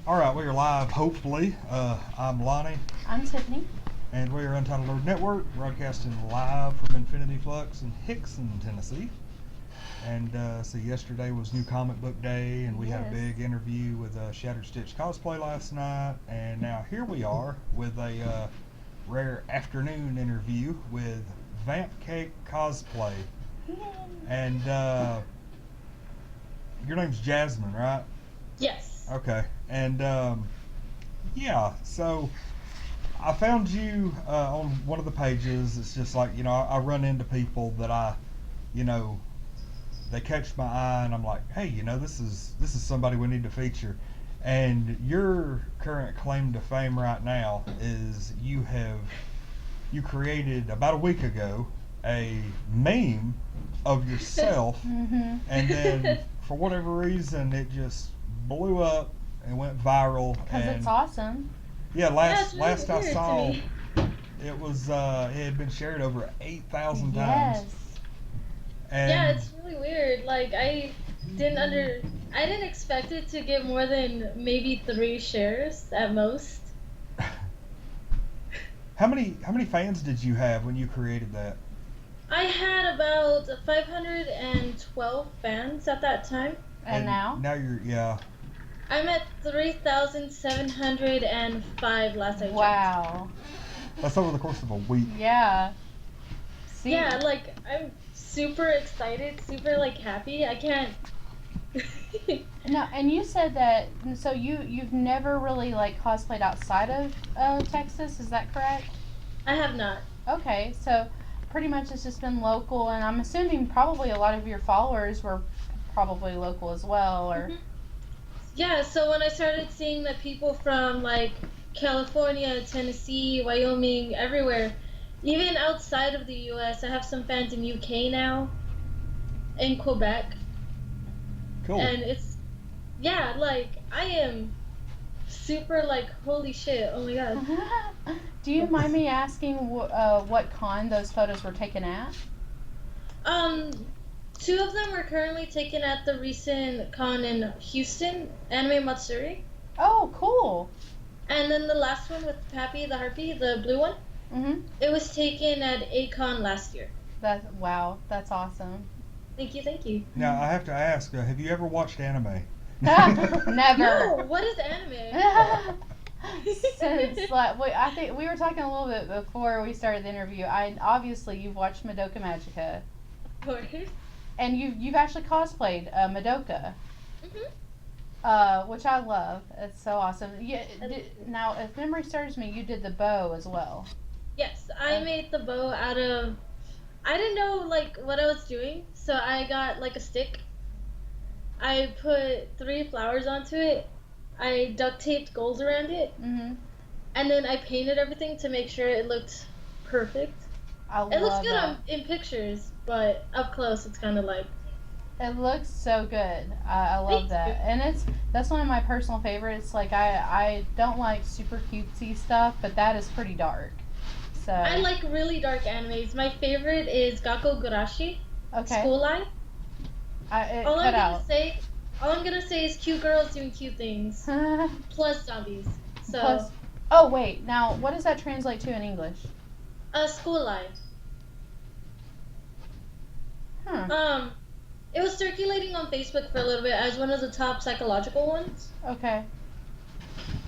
All right, we are live, hopefully. I'm Lonnie, I'm Tiffany. and we are Untitled Network, broadcasting live from Infinity Flux in Hixson, Tennessee. And so yesterday was New Comic Book Day, and we had a Yes. big interview with Shattered Stitch Cosplay last night. And now here we are with a rare afternoon interview with Vampcake Cosplay. And your name's Jasmine, right? Yes. Okay. And yeah, so I found you on one of the pages. It's just like, I run into people that you know, they catch my eye, and I'm like, hey, this is somebody we need to feature. And your current claim to fame right now is you created about a week ago a meme of yourself, Mm-hmm. and then for whatever reason it just blew up and went viral. Because And it's awesome. yeah, That's last really I weird saw, to me. it had been shared over 8,000 Yes. times. And Yeah, it's really weird. Like I didn't expect it to get more than maybe 3 shares at most. how many fans did you have when you created that? I had about 512 fans at that time. And now? Now yeah. I'm at 3,705 last I checked. Wow. That's over the course of a week. Yeah. See, Yeah, like I'm super excited, super like happy. I can't. No, and you said that, so you've never really like cosplayed outside of Texas, is that correct? I have not. Okay, so pretty much it's just been local, and I'm assuming probably a lot of your followers were probably local as well, or Mhm. Yeah, so when I started seeing that people from like California, Tennessee, Wyoming, everywhere, even outside of the US, I have some fans in UK now, in Quebec, Cool. and yeah, like I am super like holy shit, oh my god. Do you mind me asking what con those photos were taken at? Um, 2 of them were currently taken at the recent con in Houston, Anime Matsuri, Oh, cool. and then the last one with Pappy the Harpy, the blue one, Mhm. it was taken at A-Con last year. Wow, that's awesome. Thank you, thank you. Now I have to ask, have you ever watched anime? Never. No, what is anime? Since I think we were talking a little bit before we started the interview. Obviously you've watched Madoka Magica, Of course. and you've actually cosplayed Madoka, Mhm. which I love. It's so awesome. Yeah. Now, if memory serves me, you did the bow as well. Yes, I made the bow out of. I didn't know like what I was doing, so I got like a stick. I put 3 flowers onto it. I duct taped gold around it, Mhm. and then I painted everything to make sure it looked perfect. I It looks love good that. in pictures, but up close it's kind of like. It looks so good. I love Thank that, you. and that's one of my personal favorites. Like I don't like super cutesy stuff, but that is pretty dark. So I like really dark animes. My favorite is Gakko Gurashi, okay. School Life. It All cut I'm gonna say is cute girls doing cute things, out. plus zombies. So, Plus, oh wait, now what does that translate to in English? School Life. Huh. It was circulating on Facebook for a little bit as one of the top psychological ones. Okay.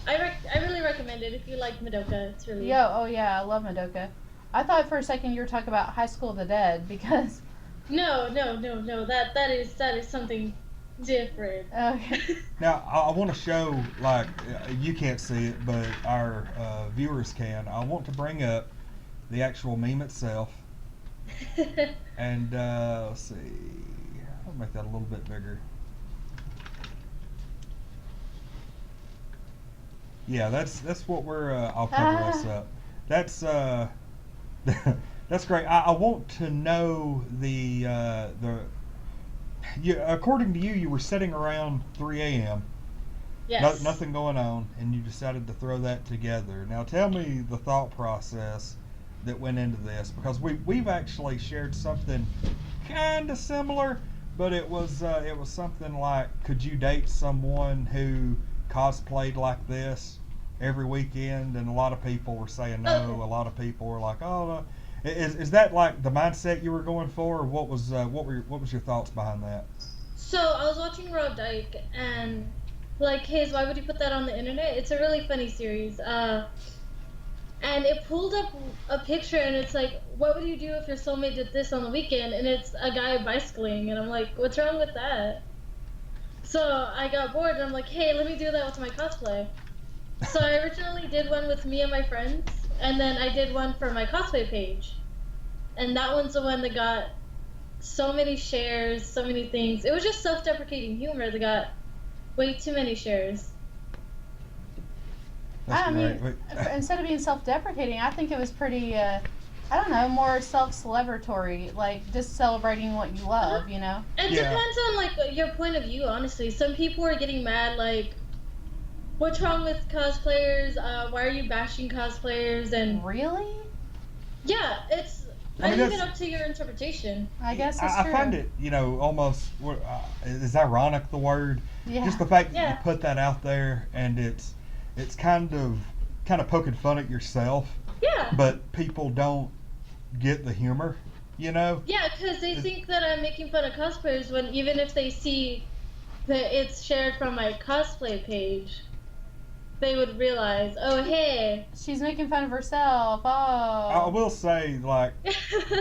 I really recommend it if you like Madoka. It's really. Oh yeah, I love Madoka. I thought for a second you were talking about High School of the Dead because. No. That is something different. Okay. Now I want to show, like, you can't see it, but our viewers can. I want to bring up the actual meme itself, and let's see. I'll make that a little bit bigger. Yeah, that's what we're. I'll cover this up. That's that's great. I want to know according to you, you were sitting around 3 a.m. Yes. Nothing going on, and you decided to throw that together. Now, tell me the thought process that went into this, because we've actually shared something kind of similar, but it was something like, could you date someone who cosplayed like this every weekend? And a lot of people were saying no. Okay. A lot of people were like, oh, no. Is that like the mindset you were going for, or what was your thoughts behind that? So I was watching Rob Dyke, and like, his why would you put that on the internet? It's a really funny series. And it pulled up a picture, and it's like, what would you do if your soulmate did this on the weekend? And it's a guy bicycling, and I'm like, what's wrong with that? So I got bored, and I'm like, hey, let me do that with my cosplay. So I originally did one with me and my friends, and then I did one for my cosplay page. And that one's the one that got so many shares, so many things. It was just self-deprecating humor that got way too many shares. That's I great. mean, instead of being self-deprecating, I think it was pretty, I don't know, more self-celebratory, like just celebrating what you love, you know? It Yeah. depends on like your point of view, honestly. Some people are getting mad, like, what's wrong with cosplayers? Why are you bashing cosplayers? And Really? yeah, it's. I mean, I leave it that's- up to your interpretation. I guess it's I true. find it, almost is ironic the word. Yeah. Just the fact that Yeah. you put that out there, and it's kind of poking fun at yourself, Yeah. but people don't get the humor, Yeah, because they think that I'm making fun of cosplayers when even if they see that it's shared from my cosplay page, they would realize, oh, hey. She's making fun of herself. I Oh. will say, like,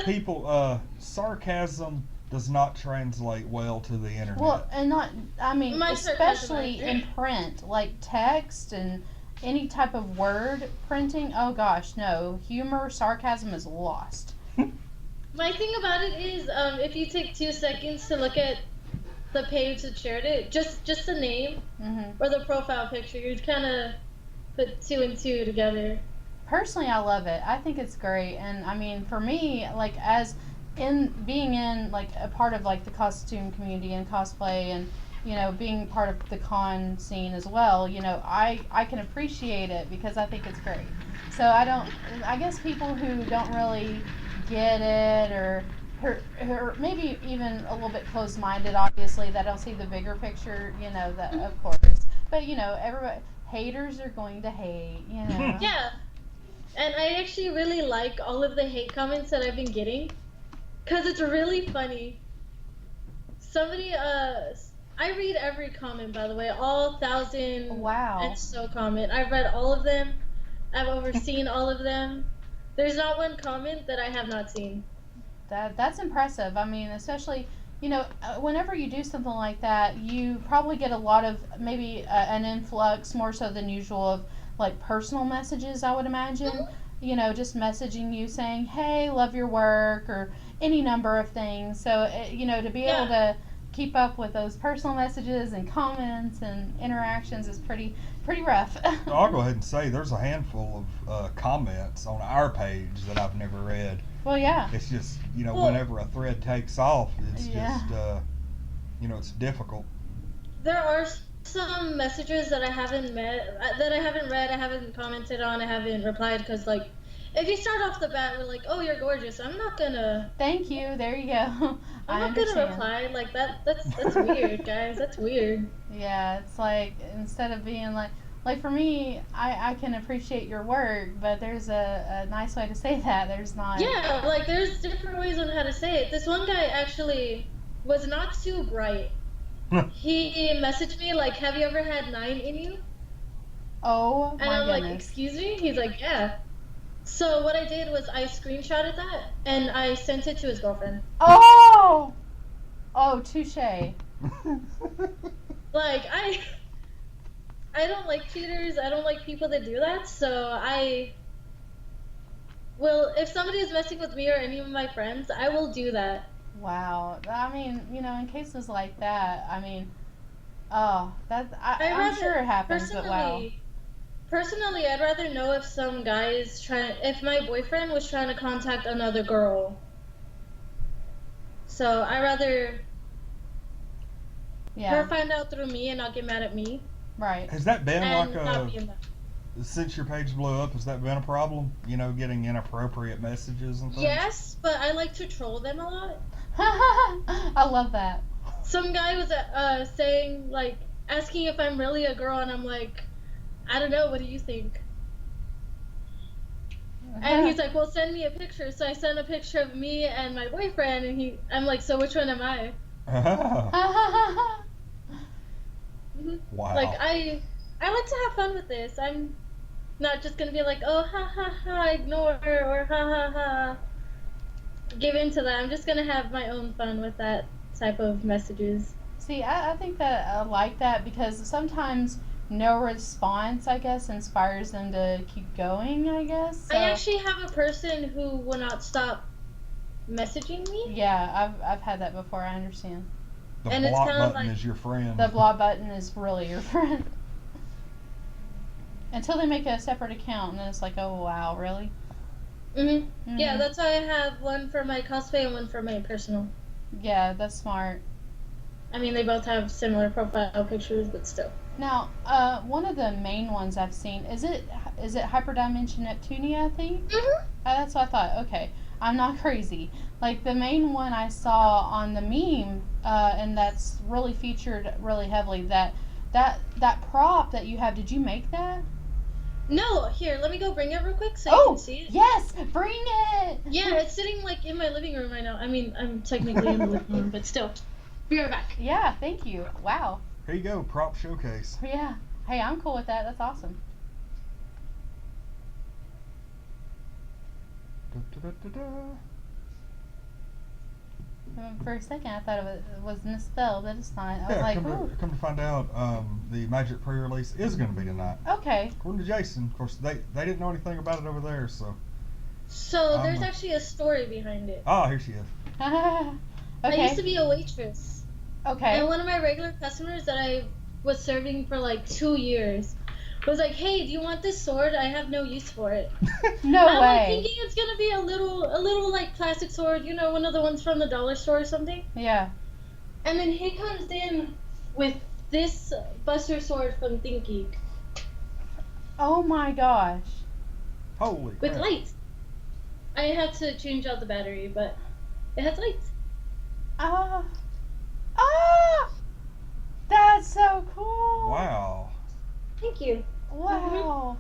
people, sarcasm does not translate well to the internet. Well, and not, I mean, My sarcasm especially actor. in print, like text and any type of word printing. Oh gosh, no. Humor, sarcasm is lost. My thing about it is, if you take 2 seconds to look at the page that shared it, just the name Hmm. or the profile picture, you'd kind of put 2 and 2 together. Personally, I love it. I think it's great. And I mean, for me, like, as in being in like a part of like the costume community and cosplay, and being part of the con scene as well, I can appreciate it because I think it's great. So I guess people who don't really get it, or maybe even a little bit closed-minded, obviously, that don't see the bigger picture, that of course. But everybody, haters are going to hate, Yeah. And I actually really like all of the hate comments that I've been getting, because it's really funny. Somebody, I read every comment, by the way, all 1,000 Wow. and so comment. I've read all of them. I've overseen all of them. There's not one comment that I have not seen. That's impressive. I mean, especially whenever you do something like that, you probably get a lot of maybe an influx more so than usual of like personal messages. I would imagine. Just messaging you saying, "Hey, love your work," or any number of things. So to be able to keep up with those personal messages and comments and interactions is pretty rough. I'll go ahead and say there's a handful of comments on our page that I've never read. Well, yeah. It's just, Well- whenever a thread takes off, it's Yeah. just, it's difficult. There are some messages that I haven't read, I haven't commented on, I haven't replied, because, like, if you start off the bat with, like, oh, you're gorgeous, I'm not gonna Thank you. There you go. I'm I not gonna understand. reply. Like, that's weird, guys. That's weird. Yeah, it's like instead of being like for me, I can appreciate your work, but there's a nice way to say that. There's not. Yeah, like, there's different ways on how to say it. This one guy actually was not too bright. He messaged me, like, have you ever had 9 in you? Oh And my I'm like, goodness. excuse me? He's like, yeah. So what I did was I screenshotted that, and I sent it to his girlfriend. Oh, touche. Like, I don't like cheaters. I don't like people that do that. So if somebody is messing with me or any of my friends, I will do that. Wow. I mean, in cases like that, I mean, I'm rather- sure it happens, but wow. Personally, I'd rather know if some guy is if my boyfriend was trying to contact another girl. So I rather her Yeah. find out through me and not get mad at me. Right. Has that been And like not be in that. since your page blew up, has that been a problem? Getting inappropriate messages and things? Yes, but I like to troll them a lot. I love that. Some guy was saying, like, asking if I'm really a girl, and I'm like, I don't know. What do you think? And he's like, well, send me a picture. So I sent a picture of me and my boyfriend, and I'm like, so which one am I? Wow. Like I like to have fun with this. I'm not just gonna be like, oh, ha ha ha, ignore, or ha ha ha, give in to that. I'm just gonna have my own fun with that type of messages. See, I think that I like that because sometimes no response, I guess, inspires them to keep going, I guess. So, I actually have a person who will not stop messaging me. yeah, I've had that before. I understand. The And it's block kind of button like- is your friend. The block button is really your friend. Until they make a separate account, and then it's like, oh wow, really? Yeah, that's why I have one for my cosplay and one for my personal. Yeah, that's smart. I mean, they both have similar profile pictures, but still. Now, one of the main ones I've seen is it Hyperdimension Neptunia, I think. That's what I thought. Okay, I'm not crazy. Like the main one I saw on the meme, and that's really featured really heavily. That prop that you have, did you make that? No, here, let me go bring it real quick so you can see it. Yes, bring it. Yeah, it's sitting like in my living room right now. I mean, I'm technically in the living room, but still. Be right back. Yeah, thank you. Wow. Here you go, prop showcase. Yeah. Hey, I'm cool with that. That's awesome. For a second, I thought it was misspelled, but it's not. I was Yeah, like, come to find out, the Magic pre-release is going to be tonight. okay. According to Jason, of course, they didn't know anything about it over there, so. So, there's actually a story behind it. Ah, here she is. I used to be a waitress. Okay. And one of my regular customers that I was serving for like 2 years was like, hey, do you want this sword? I have no use for it. No I'm way. like thinking it's gonna be a little like plastic sword, you know, one of the ones from the dollar store or something. Yeah. And then he comes in with this Buster sword from ThinkGeek. Oh my gosh. Holy With crap. lights. I had to change out the battery, but it has lights. Ah. That's so cool. Wow. Thank you. Wow.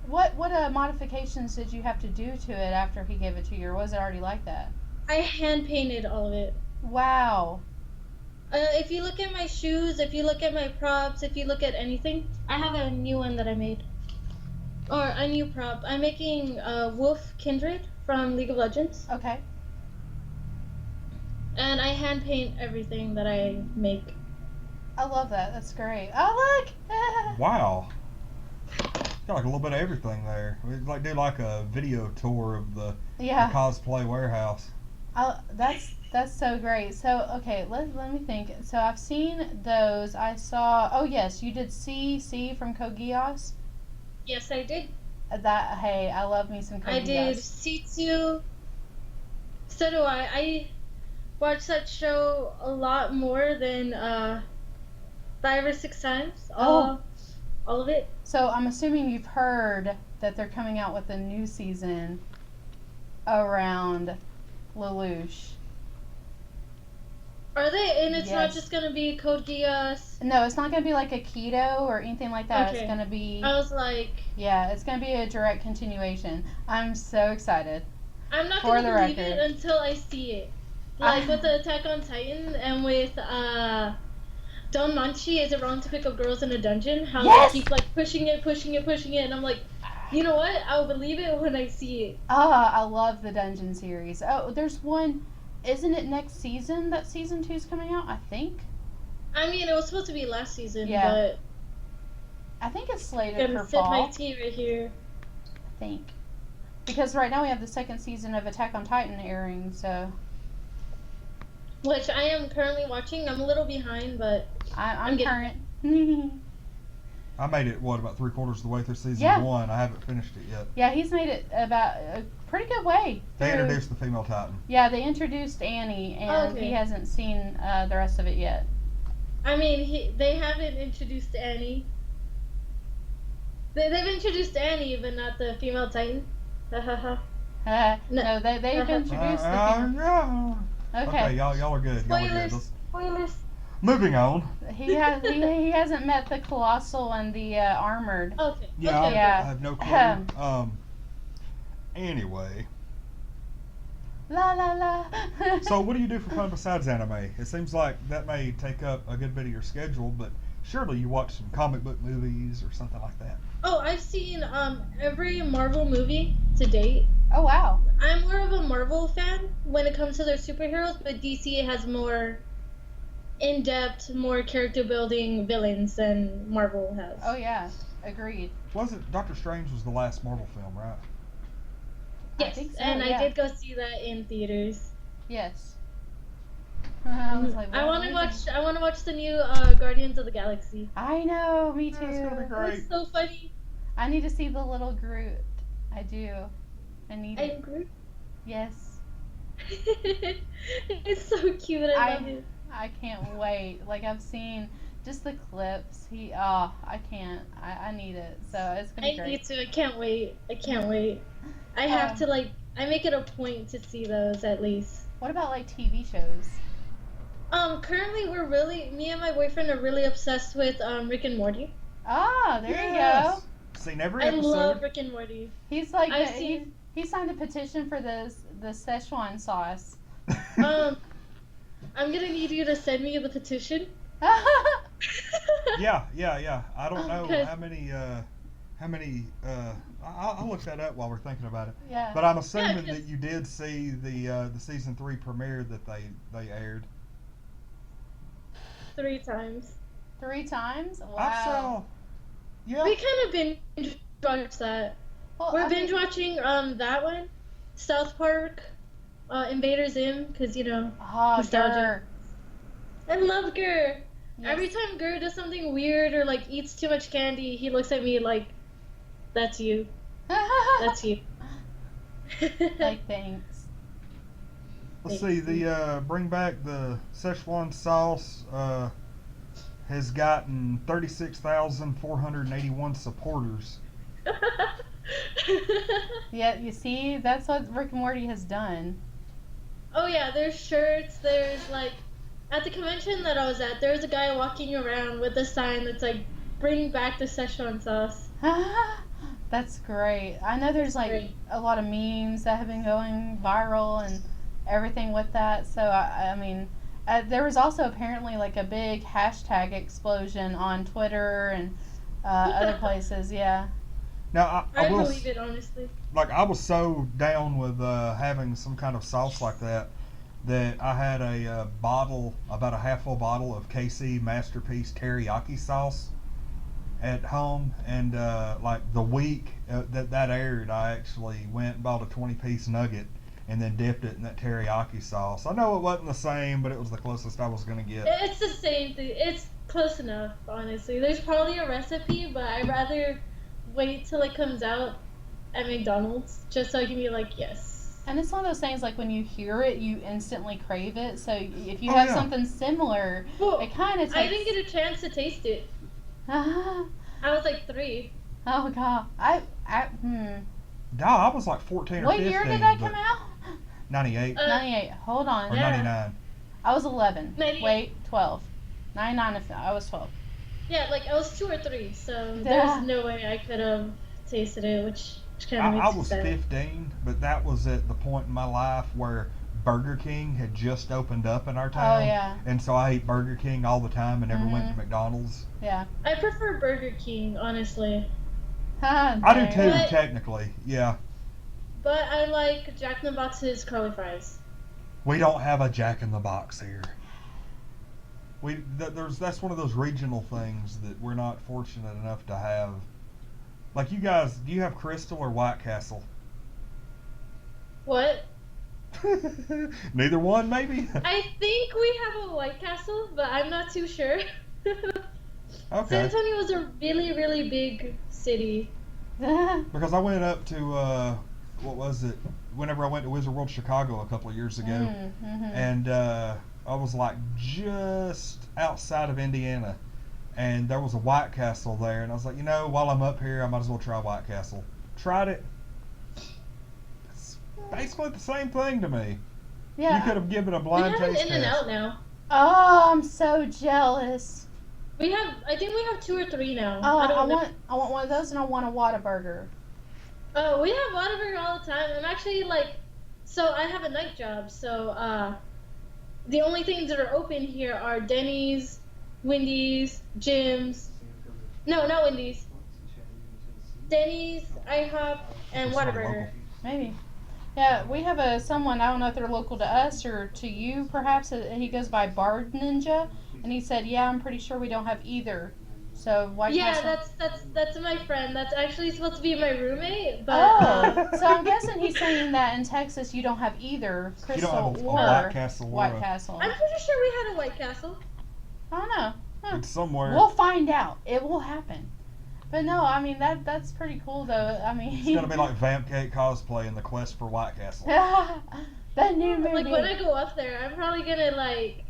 What modifications did you have to do to it after he gave it to you, or was it already like that? I hand painted all of it. Wow. If you look at my shoes, if you look at my props, if you look at anything, I have a new one that I made. Or a new prop. I'm making Wolf Kindred from League of Legends. Okay. And I hand paint everything that I make. I love that. That's great. Oh, look. Wow. Got like a little bit of everything there. We'd like do like a video tour of the Yeah. cosplay warehouse. That's so great. So okay, let me think. So I've seen those. I saw. Oh yes, you did C from Code Geass. Yes, I did. That hey, I love me some Code I did Geass. C2. So do I. I watched that show a lot more than 5 or 6 times. All of it. So I'm assuming you've heard that they're coming out with a new season around Lelouch. Are they? And it's not Yes. just gonna be Code Geass. No, it's not going to be like a keto or anything like that. Okay. It's going to be I was like, it's going to be a direct continuation. I'm so excited. I'm not For gonna the believe record. it until I see it. Like with the Attack on Titan and with Don Manchi, is it wrong to pick up girls in a dungeon? How Yes! they keep like pushing it, and I'm like, you know what? I'll believe it when I see it. I love the Dungeon series. Oh, there's one. Isn't it next season that season 2's coming out? I think. I mean, it was supposed to be last season, Yeah. but I think it's slated I'm for gonna sip fall. my tea right here. I think. Because right now we have the second season of Attack on Titan airing, so Which I am currently watching. I'm a little behind, but I'm getting current. I made it, about 3/4 of the way through season Yeah. 1. I haven't finished it yet. Yeah, he's made it about a pretty good way. They through- introduced the female Titan. Yeah, they introduced Annie, and Okay. he hasn't seen the rest of it yet. I mean, they haven't introduced Annie. They've introduced Annie, but not the female Titan. Hahaha. No, they've introduced the female. no. Okay. Okay, y'all are good. Y'all are good. Spoilers. Spoilers. moving on. He hasn't met the colossal and the armored. Okay. Yeah, Okay. Yeah. I have no Ahem. clue. Anyway, La la la. so what do you do for fun besides anime? It seems like that may take up a good bit of your schedule, but surely you watch some comic book movies or something like that. Oh, I've seen every Marvel movie to date. Oh wow. I'm more of a Marvel fan when it comes to their superheroes, but DC has more in-depth, more character-building villains than Marvel has. Oh yeah. Agreed. Wasn't Doctor Strange was the last Marvel film, right? Yes, I think so, and yeah. I did go see that in theaters. Yes. I was like, I what want to movie? watch. I want to watch the new Guardians of the Galaxy. I know. Me too. Yeah, it's gonna be great. It's so funny. I need to see the little Groot. I do. I need I it. agree. Yes. It's so cute. I love it. I can't wait. Like I've seen just the clips. I can't. I need it. So it's gonna be I great. need to. I can't wait. I can't wait. I have to I make it a point to see those at least. What about like TV shows? Currently me and my boyfriend are really obsessed with Rick and Morty. Ah, there Yes. you go. Seen every I episode. love Rick and Morty. He's like I've seen- he signed a petition for the Szechuan sauce. I'm gonna need you to send me the petition. Yeah. I don't know Okay. how many. I'll look that up while we're thinking about it. Yeah. But I'm assuming 'cause- that you did see the season 3 premiere that they aired. 3 times. 3 times? Wow. I saw. Yeah. We kind of binge watched that. Well, We're I mean, binge watching that one, South Park, Invader Zim, because nostalgia. Grr. I love Gur. Yes. Every time Gur does something weird or like eats too much candy, he looks at me like, "That's you. That's you." Like thanks. Let's see. The bring back the Szechuan sauce has gotten 36,481 supporters. Yeah, you see, that's what Rick and Morty has done. Oh yeah, there's shirts. There's like, at the convention that I was at, there was a guy walking around with a sign that's like, "Bring back the Szechuan sauce." That's great. I know there's like Great. a lot of memes that have been going viral and everything with that. So I mean, there was also apparently like a big hashtag explosion on Twitter and other places. Yeah. Now I I will believe it, honestly. like I was so down with having some kind of sauce like that I had a bottle, about a half full bottle of KC Masterpiece teriyaki sauce at home, and like the week that aired, I actually went and bought a 20-piece nugget and then dipped it in that teriyaki sauce. I know it wasn't the same, but it was the closest I was gonna get. It's the same thing. It's close enough, honestly. There's probably a recipe, but I'd rather wait till it comes out at McDonald's just so I can be like, yes. And it's one of those things like when you hear it, you instantly crave it. So if you Oh, have yeah. something similar, Well, it kind of takes. I didn't get a chance to taste it. I was like 3. Oh god, No, I was like 14 or What 15. year did that but come out? 98 Uh, 98. Hold on. or yeah. 99. I was 11. 98. Wait, 12. 99 if I was 12. Yeah, like I was 2 or 3, so Yeah. there's no way I could have tasted it, which kind of I makes was it sad. 15, but that was at the point in my life where Burger King had just opened up in our town. Oh yeah. And so I ate Burger King all the time and never went to Mhm. McDonald's. Yeah. I prefer Burger King, honestly, I do too, But- technically. Yeah. but I like Jack in the Box's curly fries. We don't have a Jack in the Box here. That's one of those regional things that we're not fortunate enough to have. Like you guys, do you have Crystal or White Castle? What? Neither one, maybe. I think we have a White Castle, but I'm not too sure. San Okay. Antonio was a really, really big city. Because I went up to what was it? Whenever I went to Wizard World Chicago a couple of years ago, Mm-hmm. and I was like just outside of Indiana, and there was a White Castle there, and I was like, while I'm up here, I might as well try White Castle. Tried it. It's basically the same thing to me. You could Yeah. have given a We blind have an taste In and test. Out now. Oh, I'm so jealous. I think we have 2 or 3 now. Oh, I I don't know. want I want one of those, and I want a Whataburger. Oh, we have Whataburger all the time. I'm actually like, so I have a night job, so the only things that are open here are Denny's, Wendy's, Jim's. No, not Wendy's. Denny's, IHOP, and It's not local. Whataburger. Maybe. Yeah, we have someone, I don't know if they're local to us or to you perhaps, he goes by Bard Ninja, and he said, yeah, I'm pretty sure we don't have either. So White Yeah, Castle. that's my friend. That's actually supposed to be my roommate, but Oh, so I'm guessing he's saying that in Texas you don't have either You don't have Crystal a or White Castle or White a- Castle. I'm pretty sure we had a White Castle. I don't know. Huh. It's somewhere. We'll find out. It will happen. But no, I mean that's pretty cool though. I mean, It's gonna be like Vampcake Cosplay in the quest for White Castle. the new movie. Like when I go up there, I'm probably gonna like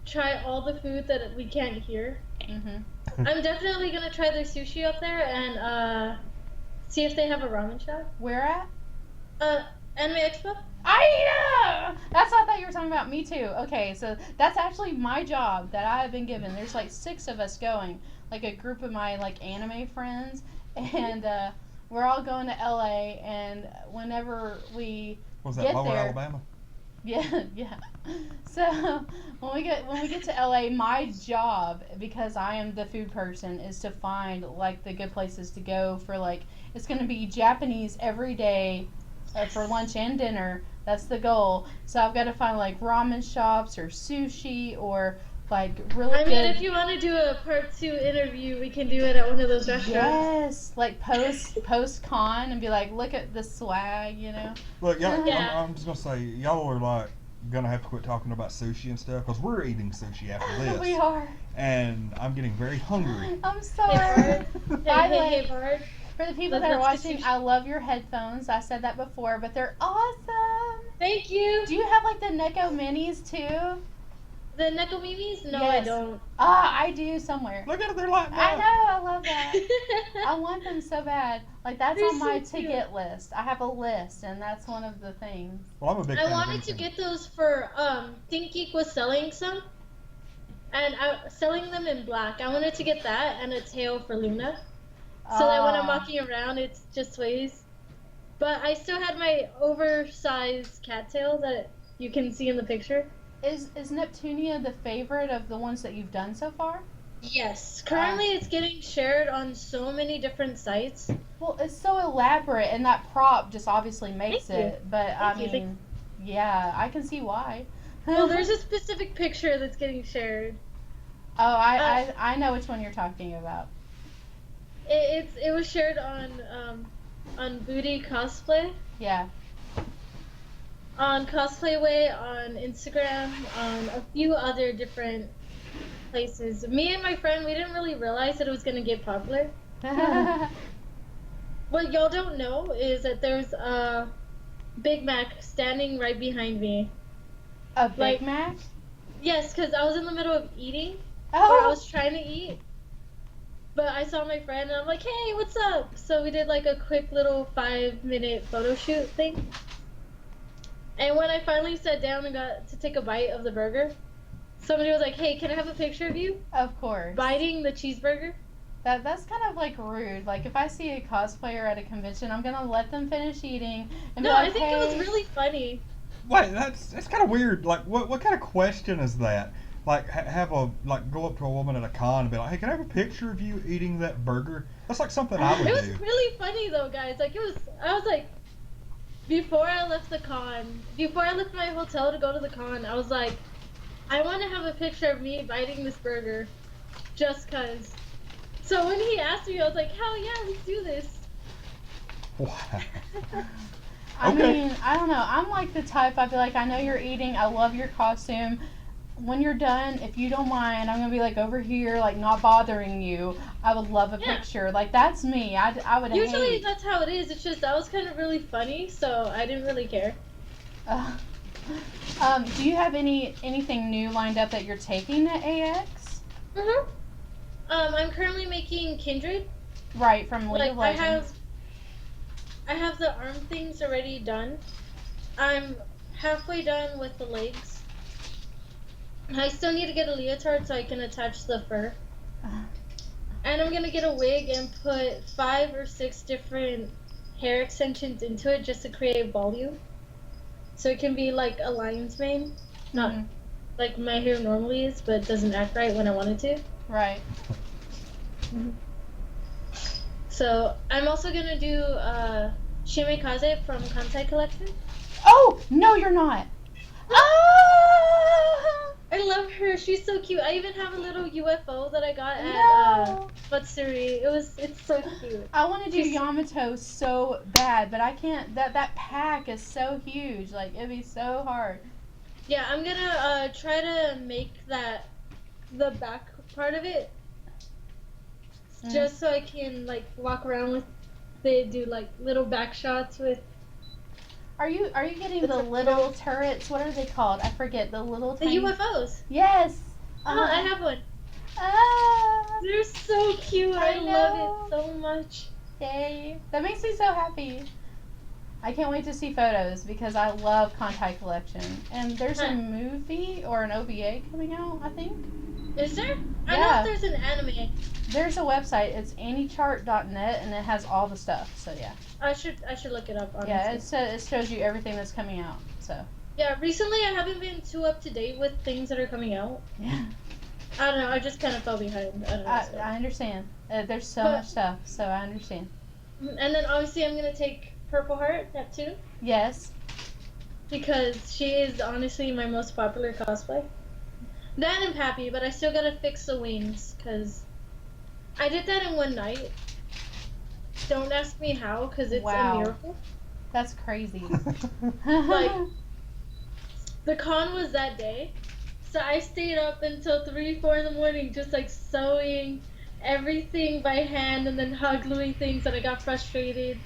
try all the food that we can't hear. Mhm. I'm definitely gonna try their sushi up there and see if they have a ramen shop. Where at? Anime Expo. That's what I thought you were talking about. Me too. Okay, so that's actually my job that I have been given. There's like 6 of us going, like a group of my like anime friends, and we're all going to LA. And whenever we Was that get Lower there, Alabama? yeah. So when we get to LA, my job, because I am the food person, is to find like the good places to go for like it's gonna be Japanese every day for lunch and dinner. That's the goal. So I've got to find like ramen shops or sushi or like really I mean, good. if you want to do a part 2 interview, we can do it at one of those restaurants. Yes, like post con and be like, look at the swag, you know. Look, y'all, Yeah. I'm just gonna say, y'all are like gonna have to quit talking about sushi and stuff because we're eating sushi after this. We are. And I'm getting very hungry. I'm sorry. By the way, Hey, Bard. for the people that are Let's get watching, sushi. I love your headphones. I said that before, but they're awesome. Thank you. Do you have like the Neko minis too? The Nekomimis? No, Yes. I don't. Ah, I do somewhere. Look at it, they're like I that. know, I love that. I want them so bad. Like that's They're on my so cute. ticket list. I have a list, and that's one of the things. Well, I'm a big I fan wanted of to anything. get those for ThinkGeek was selling some, and selling them in black. I wanted to get that and a tail for Luna, so that when I'm Ah. walking around, it just sways. But I still had my oversized cattail that you can see in the picture. Is Neptunia the favorite of the ones that you've done so far? Yes, currently it's getting shared on so many different sites. Well, it's so elaborate, and that prop just obviously makes Thank you. it. But I Thank you, mean, yeah, I can see why. Well, there's a specific picture that's getting shared. Oh, I know which one you're talking about. It was shared on Booty Cosplay, Yeah. on Cosplay Way, on Instagram, on a few other different places. Me and my friend, we didn't really realize that it was gonna get popular. What y'all don't know is that there's a Big Mac standing right behind me. A Big Like- Mac? Yes, because I was in the middle of eating, or I Oh, was trying to eat. But I saw my friend and I'm like, hey, what's up? So we did like a quick little 5-minute photo shoot thing. And when I finally sat down and got to take a bite of the burger, somebody was like, hey, can I have a picture of you of course. biting the cheeseburger? That's kind of like rude. Like if I see a cosplayer at a convention, I'm gonna let them finish eating and No, be like, I think hey. it was really funny. Wait, that's kind of weird. Like, what kind of question is that? Like, have a go up to a woman at a con and be like, "Hey, can I have a picture of you eating that burger?" That's like something I would It was do. really funny though, guys. Like I was like, before I left my hotel to go to the con, I was like, I want to have a picture of me biting this burger, just cause. So when he asked me, I was like, hell yeah, let's do this. Wow. I Okay. mean, I don't know. I'm like the type, I'd be like, I know you're eating. I love your costume. When you're done, if you don't mind, I'm going to be like over here, like not bothering you. I would love a Yeah. picture. Like, that's me. I would Usually hate. that's how it is. It's just that was kind of really funny, so I didn't really care. Do you have anything new lined up that you're taking at AX? Mhm. I'm currently making Kindred. Right, from League Like of Legends. I have the arm things already done. I'm halfway done with the legs. I still need to get a leotard so I can attach the fur. And I'm gonna get a wig and put 5 or 6 different hair extensions into it just to create volume. So it can be like a lion's mane. Not like my hair normally is, but it doesn't act right when I want it to. Right. So I'm also gonna do Shimekaze from Kansai Collection. Oh, no, you're not. Ah! I love her. She's so cute. I even have a little UFO that I got at No. Matsuri. It's so cute. I want to do Yamato so bad, but I can't. That pack is so huge. Like, it'd be so hard. Yeah, I'm gonna try to make that the back part of it just so I can like walk around with it, do like little back shots with. Are you getting the little turrets? What are they called? I forget. The little The tiny... UFOs. Yes. Oh, I have one. Ah. They're so cute. I know. love it so much. Yay. That makes me so happy. I can't wait to see photos because I love Kantai Collection. And there's a movie or an OVA coming out, I think. Is there? I Yeah. know if there's an anime. There's a website. It's anychart.net and it has all the stuff. So yeah. I should look it up, honestly. Yeah, it shows you everything that's coming out. So. Yeah, recently I haven't been too up to date with things that are coming out. Yeah. I don't know, I just kind of fell behind. I don't know. So. I understand. There's so much stuff, so I understand. And then obviously I'm going to take Purple Heart, that too. Yes. Because she is honestly my most popular cosplay. That and Pappy, but I still got to fix the wings because I did that in one night. Don't ask me how, because it's a miracle. That's crazy. Like, the con was that day, so I stayed up until 3, 4 in the morning just like sewing everything by hand and then hot gluing things, and I got frustrated.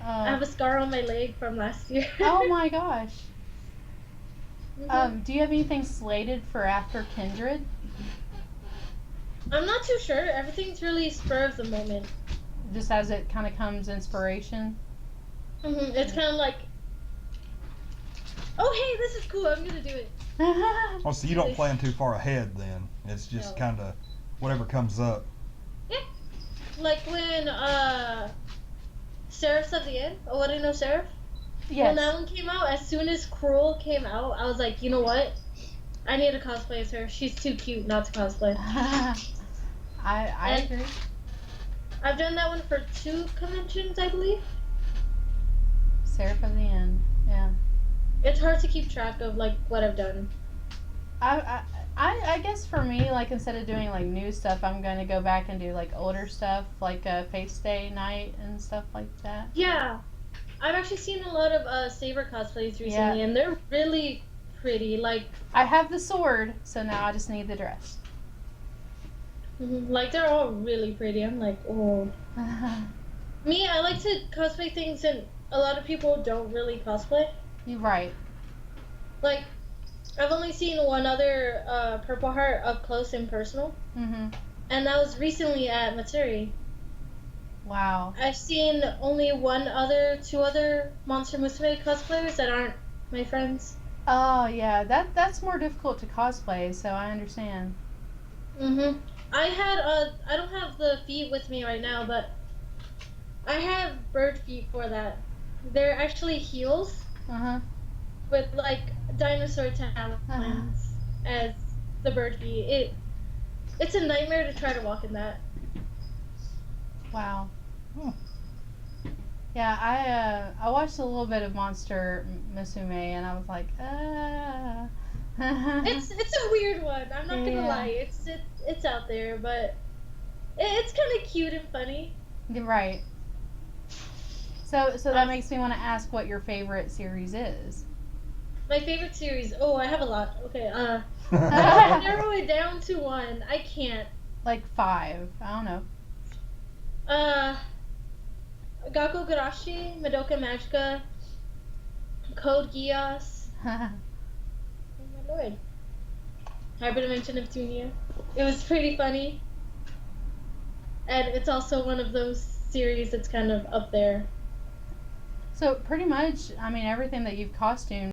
I have a scar on my leg from last year. Oh my gosh. Do you have anything slated for after Kindred? I'm not too sure. Everything's really spur of the moment. Just as it kind of comes inspiration? It's kind of like, oh hey, this is cool, I'm gonna do it. Oh, so you don't plan too far ahead then. It's just kind of whatever comes up. Yeah. Like when Seraphs of the End, or what I know Seraph? Yes. When that one came out, as soon as Cruel came out, I was like, you know what? I need to cosplay as her. She's too cute not to cosplay. I agree. I've done that one for 2 conventions, I believe. Seraph of the End, yeah. It's hard to keep track of like what I've done. I guess for me, like instead of doing like new stuff, I'm gonna go back and do like older stuff, like Face Day night and stuff like that. Yeah, I've actually seen a lot of Saber cosplays recently, and they're really pretty. Like I have the sword, so now I just need the dress. Like they're all really pretty. I'm like, oh. Me, I like to cosplay things, and a lot of people don't really cosplay. You're right. Like, I've only seen one other Purple Heart up close and personal, and that was recently at Matsuri. Wow. I've seen only 2 other Monster Musume cosplayers that aren't my friends. Oh yeah, that's more difficult to cosplay, so I understand. I don't have the feet with me right now, but I have bird feet for that. They're actually heels with like dinosaur talons as the bird feet. It's a nightmare to try to walk in that. Wow. Yeah, I watched a little bit of Monster Musume and I was like, It's a weird one. I'm not gonna lie. It's out there, but it's kind of cute and funny. You're right. So that makes me want to ask what your favorite series is. My favorite series. Oh, I have a lot. Okay. I have to narrow it down to one. I can't. Like 5. I don't know. Gakko Garashi, Madoka Magica, Code Geass. Oh my lord. Hyperdimension of Tunia. It was pretty funny. And it's also one of those series that's kind of up there. So pretty much, I mean, everything that you've costumed